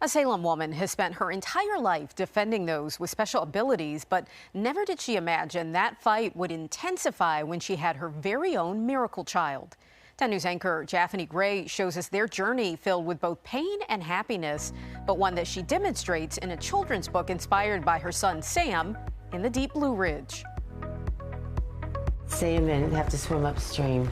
A Salem woman has spent her entire life defending those with special abilities, but never did she imagine that fight would intensify when she had her very own miracle child. 10 News anchor Japhanie Gray shows us their journey filled with both pain and happiness, but one that she demonstrates in a children's book inspired by her son Sam in the deep Blue Ridge. Salmon have to swim upstream,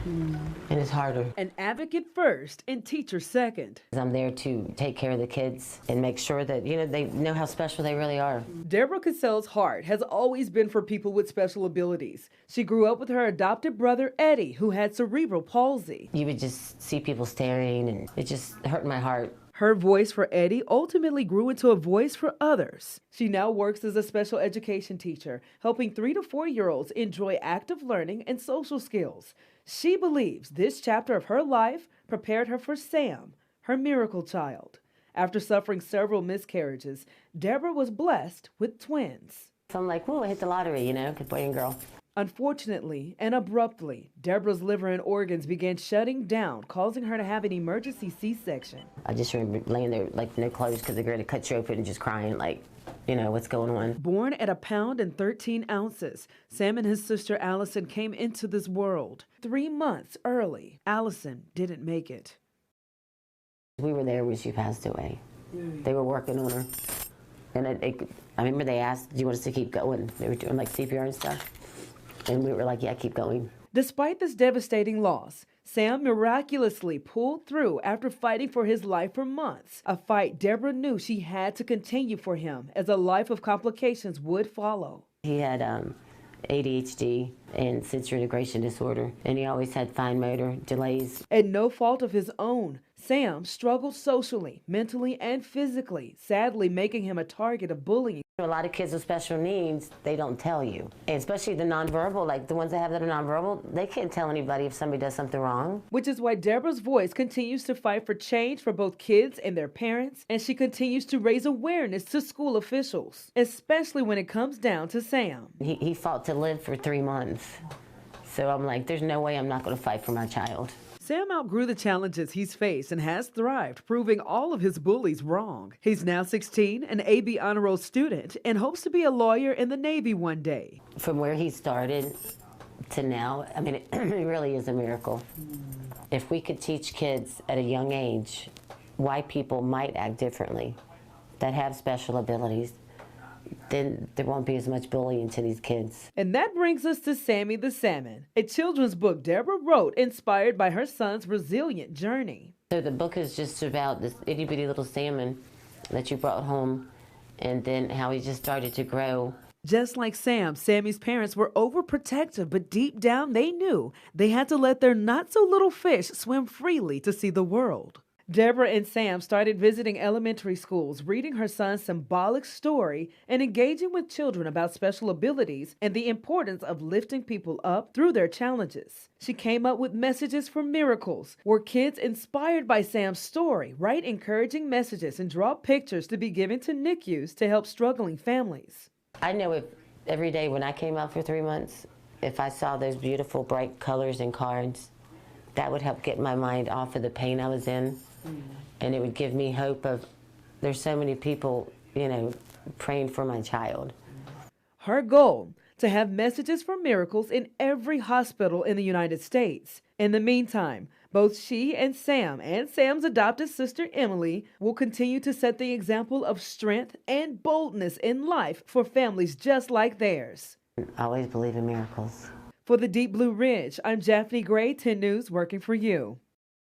and it's harder. An advocate first and teacher second. I'm there to take care of the kids and make sure that, they know how special they really are. Deborah Cassell's heart has always been for people with special abilities. She grew up with her adopted brother, Eddie, who had cerebral palsy. You would just see people staring, and it just hurt my heart. Her voice for Eddie ultimately grew into a voice for others. She now works as a special education teacher, helping 3 to 4-year-olds enjoy active learning and social skills. She believes this chapter of her life prepared her for Sam, her miracle child. After suffering several miscarriages, Deborah was blessed with twins. So I'm like, whoa, I hit the lottery, good boy and girl. Unfortunately and abruptly, Deborah's liver and organs began shutting down, causing her to have an emergency C-section. I just remember laying there like no clothes because they're going to cut you open and just crying like, what's going on. Born at 1 pound and 13 ounces, Sam and his sister Allison came into this world 3 months early. Allison didn't make it. We were there when she passed away. They were working on her. And I remember they asked, do you want us to keep going? They were doing like CPR and stuff. And we were like, yeah, keep going. Despite this devastating loss, Sam miraculously pulled through after fighting for his life for months, a fight Deborah knew she had to continue for him as a life of complications would follow. He had ADHD and sensory integration disorder, and he always had fine motor delays. At no fault of his own, Sam struggled socially, mentally, and physically, sadly making him a target of bullying. A lot of kids with special needs, they don't tell you. And especially the nonverbal, like the ones that have that are nonverbal, they can't tell anybody if somebody does something wrong. Which is why Deborah's voice continues to fight for change for both kids and their parents, and she continues to raise awareness to school officials, especially when it comes down to Sam. He fought to live for 3 months. So I'm like, there's no way I'm not going to fight for my child. Sam outgrew the challenges he's faced and has thrived, proving all of his bullies wrong. He's now 16, an AB honor roll student, and hopes to be a lawyer in the Navy one day. From where he started to now, I mean, it really is a miracle. If we could teach kids at a young age why people might act differently, that have special abilities, then there won't be as much bullying to these kids. And that brings us to Sammie the Salmon, a children's book Deborah wrote inspired by her son's resilient journey. So the book is just about this itty-bitty little salmon that you brought home, and then how he just started to grow. Just like Sam, Sammie's parents were overprotective, but deep down they knew they had to let their not-so-little fish swim freely to see the world. Deborah and Sam started visiting elementary schools, reading her son's symbolic story, and engaging with children about special abilities and the importance of lifting people up through their challenges. She came up with Messages for Miracles, where kids inspired by Sam's story write encouraging messages and draw pictures to be given to NICUs to help struggling families. I know if every day when I came out for 3 months, if I saw those beautiful bright colors and cards, that would help get my mind off of the pain I was in. And it would give me hope of, there's so many people, praying for my child. Her goal, to have Messages for Miracles in every hospital in the United States. In the meantime, both she and Sam's adopted sister Emily will continue to set the example of strength and boldness in life for families just like theirs. I always believe in miracles. For the Deep Blue Ridge, I'm Japhanie Gray, 10 News, working for you.